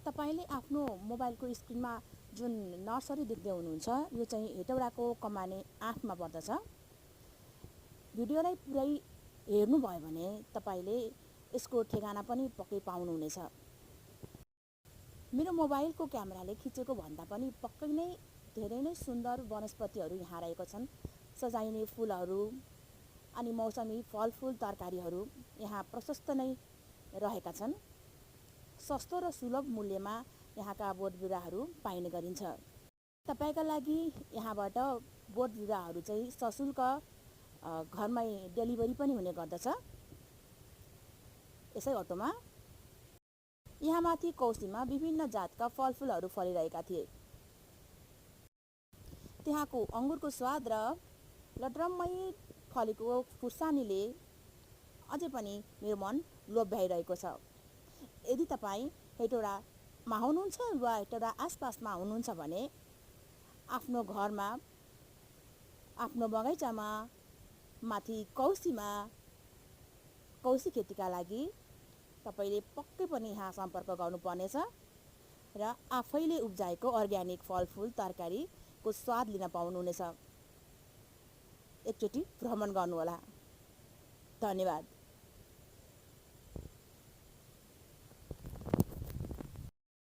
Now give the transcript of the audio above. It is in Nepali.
तपाईले आफ्नो मोबाइलको स्क्रिनमा जुन नर्सरी देख्दै हुनुहुन्छ यो चाहिँ हेटौडाको कमाने 8 मा पर्दछ। भिडियोलाई पुरै हेर्नुभयो भने तपाईले यसको ठेगाना पनि पक्कै पाउनुहुनेछ। मेरो मोबाइलको क्यामेराले खिचेको भन्दा पनि पक्कै नै धेरै नै सुन्दर वनस्पतिहरू यहाँ रहेका छन्। सजाइने फुलहरू अनि मौसमी फलफुल तरकारीहरू यहाँ प्रशस्त नै रहेका छन्। सस्तो र सुलभ मूल्यमा यहाँका बोट बिरुवाहरू पाइने गरिन्छ। तपाईका लागि यहाँबाट बोट बिरुवाहरू चाहिँ सशुल्क घरमै डेलिभरी पनि हुने गर्दछ यसै अटोमा। यहाँ माथि कौसीमा विभिन्न जातका फलफुलहरू फलिरहेका थिए। त्यहाँको अंगुरको स्वाद र लटरम्मै फलेको खुर्सानीले अझै पनि मेरो मन लोभ्याइरहेको छ। यदि तपाईं हेटौडामा हुनुहुन्छ वा हेटौडा आसपासमा हुनुहुन्छ भने आफ्नो घरमा, आफ्नो बगैँचामा, माथि कौसीमा कौसी खेतीका लागि तपाईले पक्कै पनि यहाँ सम्पर्क गर्नुपर्नेछ र आफैले उब्जाएको अर्ग्यानिक फलफुल तरकारीको स्वाद लिन पाउनुहुनेछ। एकचोटि भ्रमण गर्नुहोला। धन्यवाद।